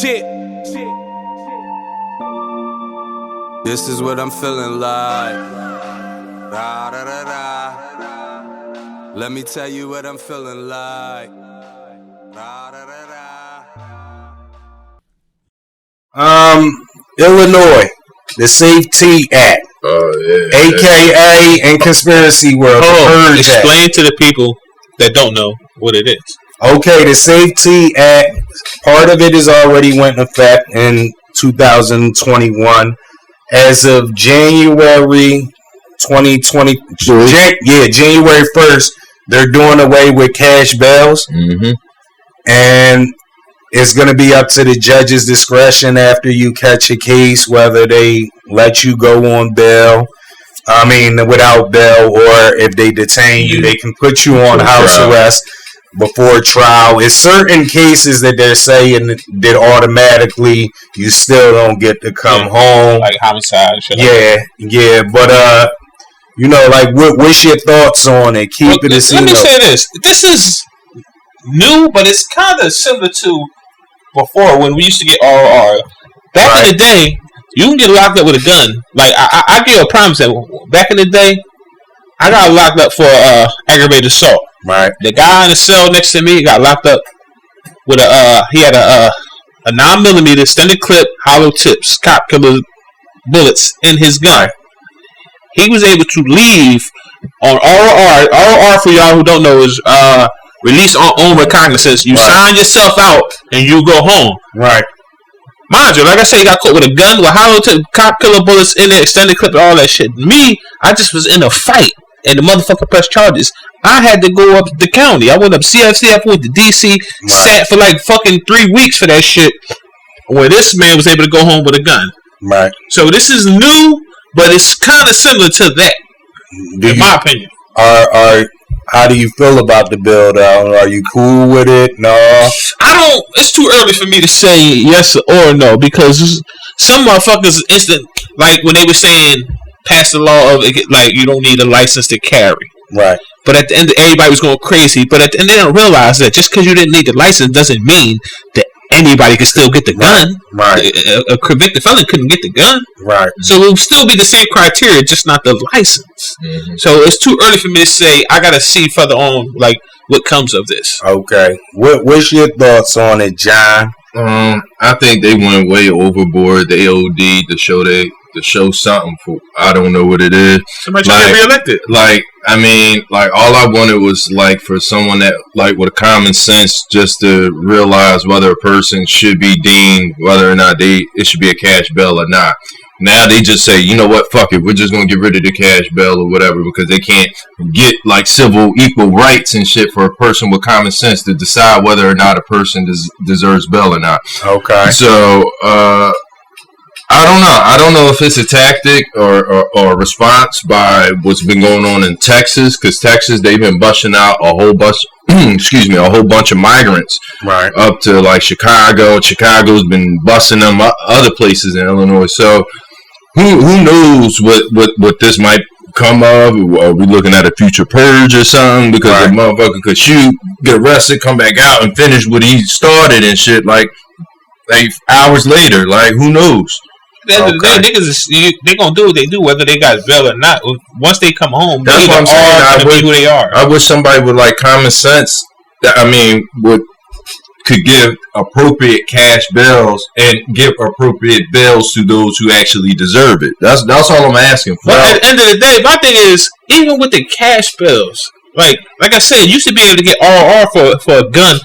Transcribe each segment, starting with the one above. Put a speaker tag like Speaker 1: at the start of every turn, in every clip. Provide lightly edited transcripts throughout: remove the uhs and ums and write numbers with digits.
Speaker 1: Shit. This is what I'm feeling like. Da, da, da, da. Let me tell you what I'm feeling like. Da, da, da,
Speaker 2: da. Illinois, the Safety Act, AKA in conspiracy world.
Speaker 3: Purge explain Act. To the people that don't know what it is.
Speaker 2: Okay, the Safety Act, part of it has already went in effect in 2021. As of January 2020, January 1st, they're doing away with cash bails.
Speaker 4: Mm-hmm.
Speaker 2: And it's going to be up to the judge's discretion after you catch a case, whether they let you go on bail, without bail, or if they detain you, they can put you on house arrest before trial. It's certain cases that they're saying that automatically you still don't get to come home.
Speaker 3: Like homicide and shit.
Speaker 2: Yeah. But, what's your thoughts on it?
Speaker 3: Let me say this. This is new, but it's kind of similar to before when we used to get RR. Back in the day, you can get locked up with a gun. Like, I give you a prime example. Back in the day, I got locked up for aggravated assault.
Speaker 2: Right.
Speaker 3: The guy in the cell next to me got locked up with he had a 9mm extended clip, hollow tips, cop killer bullets in his gun. He was able to leave on RR. RR, for y'all who don't know, is release on own recognizance. You sign yourself out and you go home.
Speaker 2: Right.
Speaker 3: Mind you, like I said, he got caught with a gun with hollow tip, cop killer bullets in it, extended clip, all that shit. Me, I just was in a fight. And the motherfucker pressed charges. I had to go up to the county. I went up CFC. I went to DC. Sat for like fucking 3 weeks for that shit. Where this man was able to go home with a gun.
Speaker 2: Right.
Speaker 3: So this is new, but it's kind of similar to that, in my opinion.
Speaker 2: How do you feel about the bill, though? Are you cool with it? No.
Speaker 3: It's too early for me to say yes or no, because some motherfuckers instant, like when they were saying pass the law of like you don't need a license to carry.
Speaker 2: Right.
Speaker 3: But at the end, everybody was going crazy. But at the end, they don't realize that just because you didn't need the license doesn't mean that anybody can still get the gun.
Speaker 2: Right.
Speaker 3: A convicted felon couldn't get the gun.
Speaker 2: Right.
Speaker 3: So it would still be the same criteria, just not the license.
Speaker 4: Mm-hmm.
Speaker 3: So it's too early for me to say. I got to see further on, like, what comes of this.
Speaker 2: Okay. What's your thoughts on it, John?
Speaker 4: I think they went way overboard. They OD'd to show something for, I don't know what it is.
Speaker 3: Somebody trying to get reelected.
Speaker 4: All I wanted was like for someone that like with a common sense just to realize whether a person should be deemed whether or not it should be a cash bail or not. Now they just say, you know what, fuck it, we're just gonna get rid of the cash bail or whatever because they can't get like civil equal rights and shit for a person with common sense to decide whether or not a person deserves bail or not.
Speaker 2: Okay.
Speaker 4: So I don't know if it's a tactic or a response by what's been going on in Texas, because Texas, they've been bushing out a whole bunch of migrants
Speaker 2: right
Speaker 4: up to like Chicago. Chicago's been busting them other places in Illinois. So who knows what this might come of? Are we looking at a future purge or something? Because a motherfucker could shoot, get arrested, come back out and finish what he started and shit like hours later. Like, who knows?
Speaker 3: At the end of the day, niggas, they gonna do what they do, whether they got bail or not. Once they come home,
Speaker 4: that's what I'm saying.
Speaker 3: Who they are.
Speaker 4: I wish somebody with like common sense, could give appropriate cash bails and give appropriate bails to those who actually deserve it. That's all I'm asking for.
Speaker 3: But at the end of the day, my thing is, even with the cash bails, like I said, you should be able to get RR for a gun.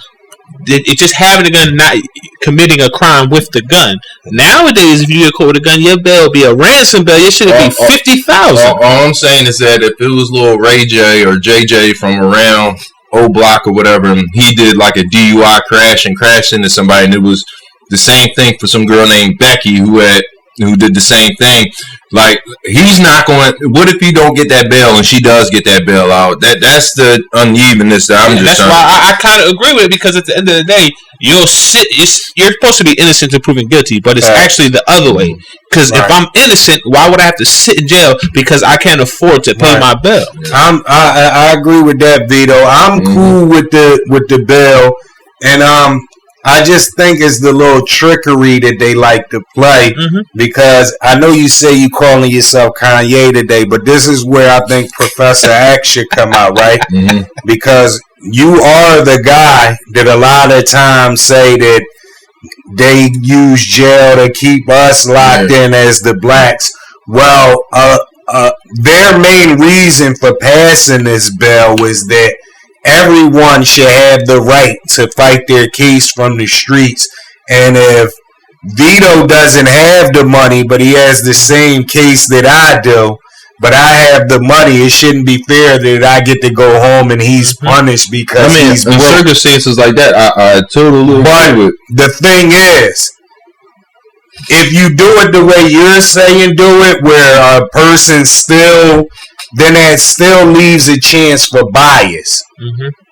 Speaker 3: It's just having a gun, not committing a crime with the gun. Nowadays, if you get caught with a gun, your bail will be a ransom bail. Your shit will be $50,000.
Speaker 4: All I'm saying is that if it was little Ray J or JJ from around O Block or whatever, and he did like a DUI crash and crashed into somebody, and it was the same thing for some girl named Becky who did the same thing. Like, he's not going. What if he don't get that bail and she does get that bail out? That's the unevenness that I'm just.
Speaker 3: That's why I kind of agree with it, because at the end of the day, you're supposed to be innocent until proven guilty, but it's actually the other way. Because if I'm innocent, why would I have to sit in jail because I can't afford to pay my bail?
Speaker 2: I agree with that, Vito. I'm cool with the bail, and I just think it's the little trickery that they like to play because I know you say you calling yourself Kanye today, but this is where I think Professor X should come out, right? Because you are the guy that a lot of times say that they use jail to keep us locked in as the blacks. Well, their main reason for passing this bill was that everyone should have the right to fight their case from the streets. And if Vito doesn't have the money, but he has the same case that I do, but I have the money, it shouldn't be fair that I get to go home and he's punished because he's broke.
Speaker 4: In circumstances like that, I totally agree with.
Speaker 2: The thing is, if you do it the way you're saying do it, where a person still, then that still leaves a chance for bias.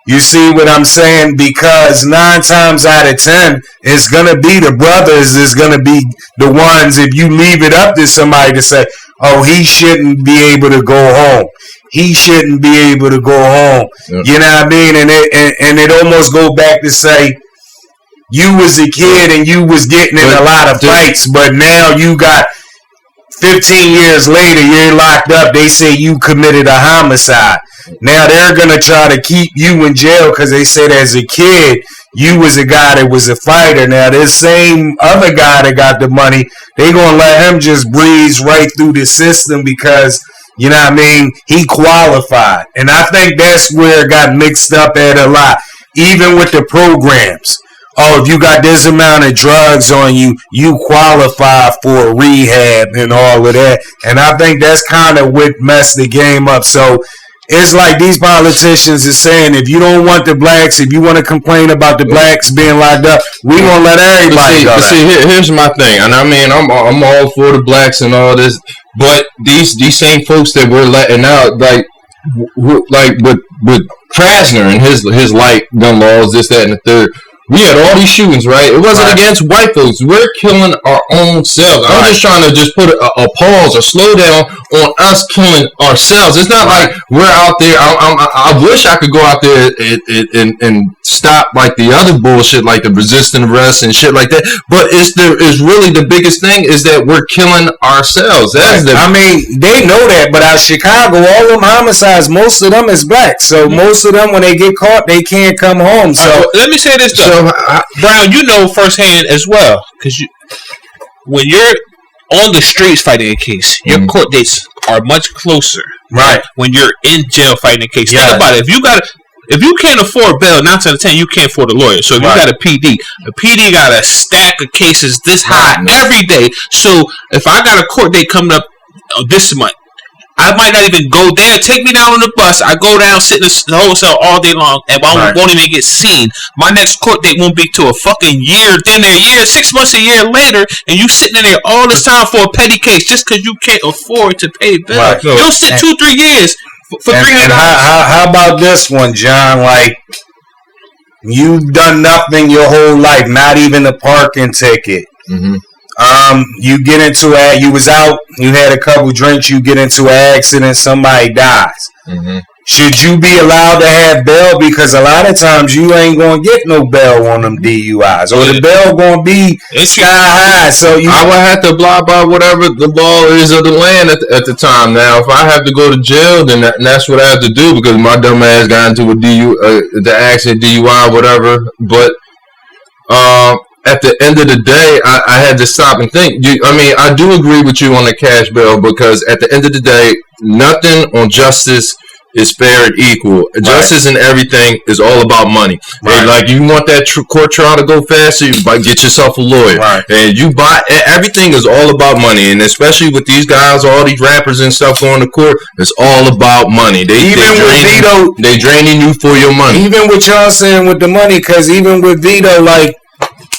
Speaker 2: You see what I'm saying? Because 9 times out of 10, it's going to be the brothers that's going to be the ones, if you leave it up to somebody to say, oh, he shouldn't be able to go home. He shouldn't be able to go home. Yep. You know what I mean? And it almost go back to say, you was a kid and you was getting in a lot of fights, but now you got 15 years later, you're locked up. They say you committed a homicide. Now they're going to try to keep you in jail because they said as a kid, you was a guy that was a fighter. Now this same other guy that got the money, they going to let him just breeze right through the system because, you know what I mean, he qualified. And I think that's where it got mixed up at a lot, even with the programs. Oh, if you got this amount of drugs on you, you qualify for rehab and all of that. And I think that's kind of what messed the game up. So it's like these politicians are saying, if you don't want the blacks, if you want to complain about the blacks being locked up, we gonna let everybody go.
Speaker 4: See, here's my thing, and I mean, I'm all for the blacks and all this, but these same folks that we're letting out, like with Krasner and his light gun laws, this, that, and the third. We had all these shootings, right? It wasn't against white folks. We're killing our own selves. I'm just trying to just put a pause or slow down on us killing ourselves. It's not like we're out there. I wish I could go out there and stop like the other bullshit, like the resistant arrest and shit like that. But it's really the biggest thing is that we're killing ourselves. I mean, they know that, but out Chicago, all them homicides, most of them is black. So most of them, when they get caught, they can't come home. So
Speaker 3: let me say this though. Brown, you know firsthand as well, because when you're on the streets fighting a case, your court dates are much closer.
Speaker 2: Right.
Speaker 3: When you're in jail fighting a case, think about it. If you can't afford bail, 9 out of 10, you can't afford a lawyer. So if you got a PD got a stack of cases this high every day. So if I got a court date coming up this month, I might not even go there. Take me down on the bus. I go down, sit in the hotel all day long, and I won't even get seen. My next court date won't be to a fucking year. Then a year, 6 months, a year later, and you sitting in there all this time for a petty case just because you can't afford to pay bail. Right. You'll sit 2-3 years for $300.
Speaker 2: How about this one, John? Like, you've done nothing your whole life, not even a parking ticket. You get into you was out, you had a couple drinks, you get into an accident, somebody dies. Should you be allowed to have bail? Because a lot of times you ain't gonna get no bail on them DUIs, or the bail gonna be sky high. So
Speaker 4: I would have to abide by whatever the law is of the land at the time. Now, if I have to go to jail, then that's what I have to do because my dumb ass got into the accident, DUI, whatever. But at the end of the day, I had to stop and think. I do agree with you on the cash bail because at the end of the day, nothing on justice is fair and equal. Justice and everything is all about money. And like you want that court trial to go faster, you get yourself a lawyer. And you buy everything is all about money. And especially with these guys, all these rappers and stuff going to court, it's all about money. They draining you for your money.
Speaker 2: Even with y'all saying with the money, because even with Vito, like,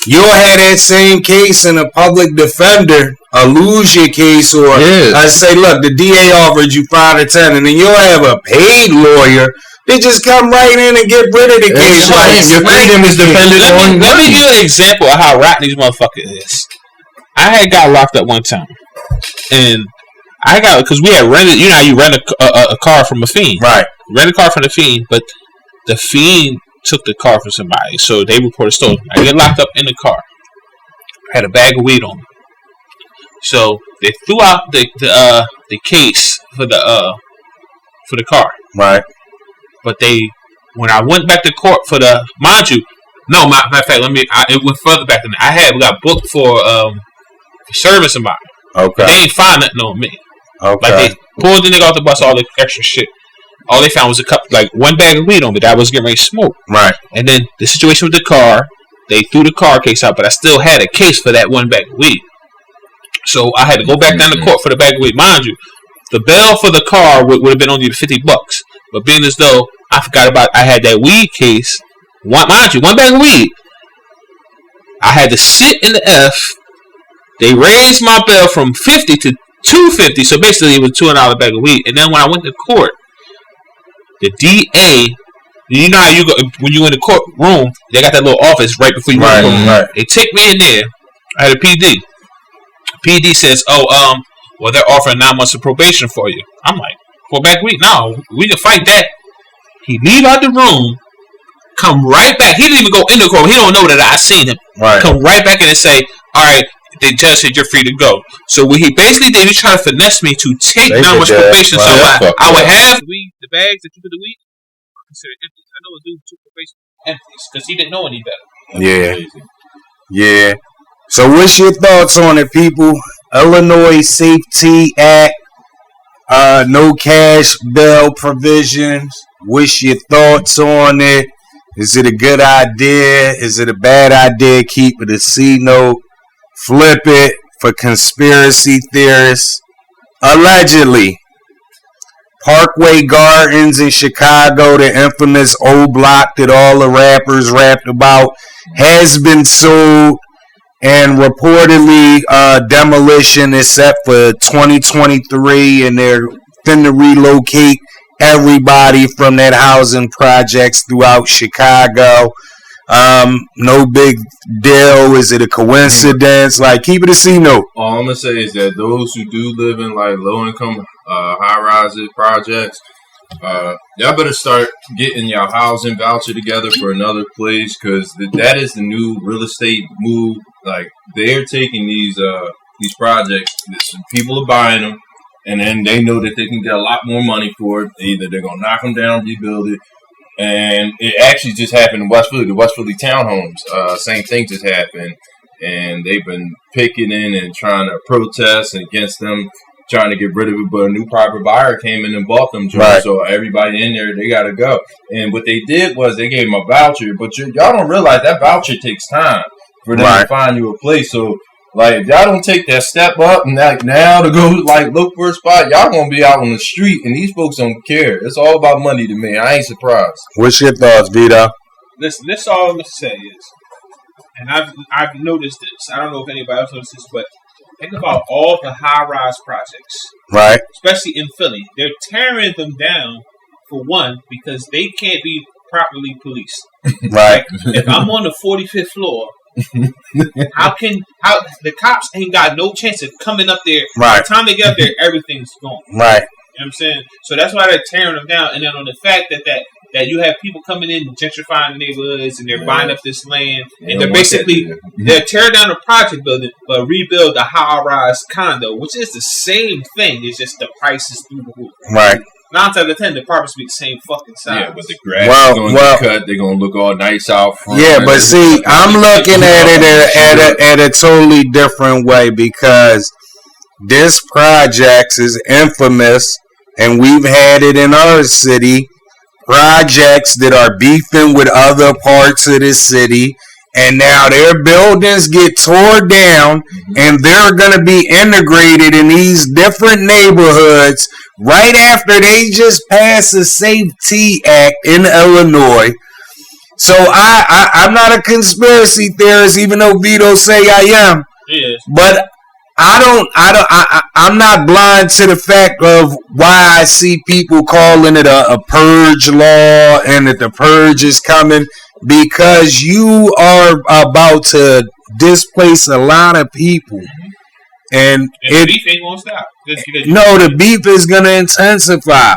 Speaker 2: you'll have that same case in a public defender, lose your case, or I say, look, the DA offered you 5 to 10, and then you'll have a paid lawyer. They just come right in and get rid of the case.
Speaker 4: Your freedom is dependent on.
Speaker 3: Let me give you an example of how rotten these motherfuckers is. I had got locked up one time, and I got because we had rented. You know how you rent a car from a fiend,
Speaker 2: right?
Speaker 3: Rent a car from the fiend, but the fiend took the car from somebody. So they reported stolen. I get locked up in the car. Had a bag of weed on me. So they threw out the case for the car.
Speaker 2: Right.
Speaker 3: But when I went back to court for mind you, no, matter of fact, it went further back than that. We got booked for serving somebody.
Speaker 2: Okay.
Speaker 3: They ain't find nothing on me.
Speaker 2: Okay.
Speaker 3: Like they pulled the nigga off the bus, all the extra shit. All they found was one bag of weed on me that I was getting ready to smoke.
Speaker 2: Right.
Speaker 3: And then the situation with the car, they threw the car case out, but I still had a case for that one bag of weed. So I had to go back down to court for the bag of weed. Mind you, the bail for the car would have been only $50. But being as though I forgot I had that weed case, one bag of weed. I had to sit in the F. They raised my bail from $50 to $250. So basically it was $200 bag of weed. And then when I went to court, the DA, you know how you go when you in the courtroom, they got that little office right before you go in the room.
Speaker 2: Right.
Speaker 3: They take me in there. I had a PD. PD says, well, they're offering 9 months of probation for you. I'm like, for back week? No, we can fight that. He leave out the room, come right back. He didn't even go in the court. He don't know that I seen him.
Speaker 2: Right.
Speaker 3: Come right back in and say, all right, the judge said you're free to go. So what he basically did, he was trying to finesse me to take 9 months probation. So I would have the bags that you put the weed considered empty. I know a dude took probation empty because he didn't know any better.
Speaker 2: Yeah. Yeah. So what's your thoughts on it, people? Illinois Safety Act, no cash bail provisions. What's your thoughts on it? Is it a good idea? Is it a bad idea? Keep it a C note. Flip it for conspiracy theorists. Allegedly, Parkway Gardens in Chicago, the infamous O Block that all the rappers rapped about, has been sold. And reportedly, demolition is set for 2023, and they're finna relocate everybody from that housing projects throughout Chicago. No big deal. Is it a coincidence? Like, keep it a C note.
Speaker 4: All I'm gonna say is that those who do live in like low income, high rise projects, y'all better start getting your housing voucher together for another place, because that is the new real estate move. Like, they're taking these projects, people are buying them, and then they know that they can get a lot more money for it. Either they're gonna knock them down, rebuild it, and it actually just happened in West Philly. The West Philly townhomes, same thing just happened, and they've been picketing and trying to protest against them, trying to get rid of it, but a new private buyer came in and bought them,
Speaker 2: right.
Speaker 4: So everybody in there, they gotta go. And what they did was they gave them a voucher, but y'all don't realize that voucher takes time for them to find you a place. So, like, if y'all don't take that step up and now to go look for a spot, y'all gonna be out on the street, and these folks don't care. It's all about money to me. I ain't surprised.
Speaker 2: What's your thoughts, Vito?
Speaker 3: Listen, this all I'm gonna say is, and I've noticed this. I don't know if anybody else noticed this, but think about all the high-rise projects,
Speaker 2: right?
Speaker 3: Especially in Philly. They're tearing them down, for one, because they can't be properly policed.
Speaker 2: Right.
Speaker 3: Like, if I'm on the 45th floor, how the cops ain't got no chance of coming up there.
Speaker 2: Right.
Speaker 3: By the time they get up there, everything's gone.
Speaker 2: Right.
Speaker 3: You know what I'm saying? So that's why they're tearing them down. And then on the fact that you have people coming in and gentrifying the neighborhoods, and they're buying up this land, and they're basically they're tearing down the project building but rebuild the high-rise condo, which is the same thing. It's just the price is through the roof.
Speaker 2: Right.
Speaker 3: 9 times out of 10, the apartments be the same fucking size.
Speaker 4: Yeah, but the grass is going to get cut. They're going to look all nice out front.
Speaker 2: Yeah, but see, I'm looking at it at a totally different way, because this project is infamous, and we've had it in our city. Projects that are beefing with other parts of the city, and now their buildings get torn down, and they're going to be integrated in these different neighborhoods right after they just passed a Safety Act in Illinois. So I'm not a conspiracy theorist, even though Vito say I am.
Speaker 3: Yes.
Speaker 2: But I'm not blind to the fact of why I see people calling it a purge law, and that the purge is coming, because you are about to displace a lot of people. And
Speaker 3: the beef ain't gonna stop.
Speaker 2: No, the beef is gonna intensify.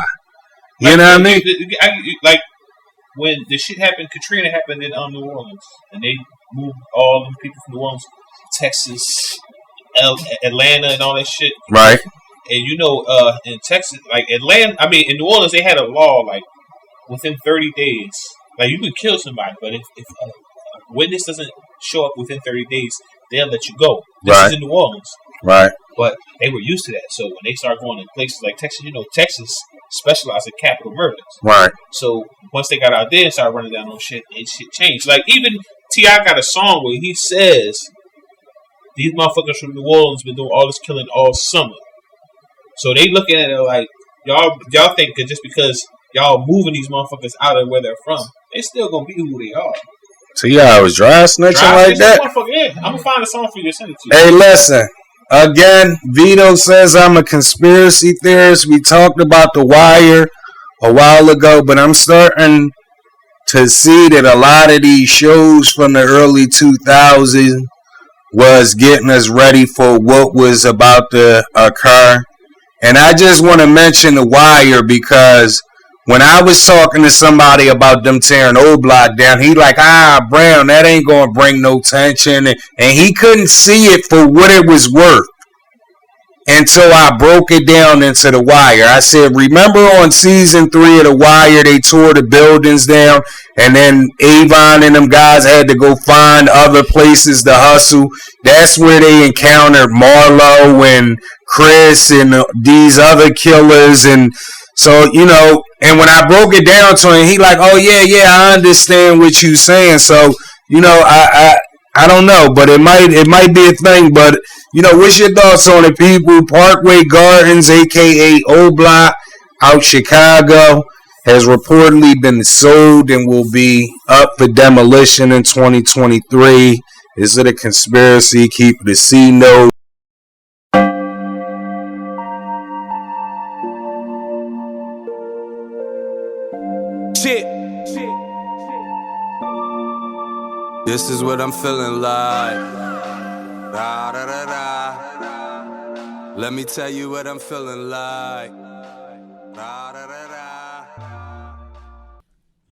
Speaker 2: You know what I mean?
Speaker 3: Like, when the shit happened, Katrina happened in New Orleans, and they moved all them people from New Orleans, Texas, Atlanta, and all that shit.
Speaker 2: Right.
Speaker 3: And in Texas, like Atlanta, in New Orleans, they had a law like within 30 days, like you can kill somebody, but if a witness doesn't show up within 30 days, they'll let you go. This is in New Orleans.
Speaker 2: Right.
Speaker 3: But they were used to that. So when they started going to places like Texas, Texas specialized in capital murders.
Speaker 2: Right.
Speaker 3: So once they got out there and started running down on shit, and shit changed. Like even T.I. got a song where he says, these motherfuckers from New Orleans been doing all this killing all summer. So they looking at it like, y'all think that just because y'all moving these motherfuckers out of where they're from, they still gonna be who they are.
Speaker 2: So I was dry snitching like that?
Speaker 3: Yeah, I'm gonna find a song for you to send it to you.
Speaker 2: Hey, listen. Again, Vito says I'm a conspiracy theorist. We talked about The Wire a while ago, but I'm starting to see that a lot of these shows from the early 2000s was getting us ready for what was about to occur. And I just want to mention The Wire because when I was talking to somebody about them tearing Oouuber down, he like, Brown, that ain't going to bring no tension. And he couldn't see it for what it was worth until I broke it down into The Wire. I said, remember on season 3 of The Wire, they tore the buildings down, and then Avon and them guys had to go find other places to hustle. That's where they encountered Marlo and Chris and these other killers. And so, and when I broke it down to him, he like, oh, yeah, I understand what you saying. So, I don't know, but it might be a thing. But, what's your thoughts on it, people? Parkway Gardens, a.k.a. Oouuber, out Chicago, has reportedly been sold and will be up for demolition in 2023. Is it a conspiracy? Keep the C note.
Speaker 1: This is what I'm feeling like. Da, da, da, da. Let me tell you what I'm feeling like. Da, da, da, da.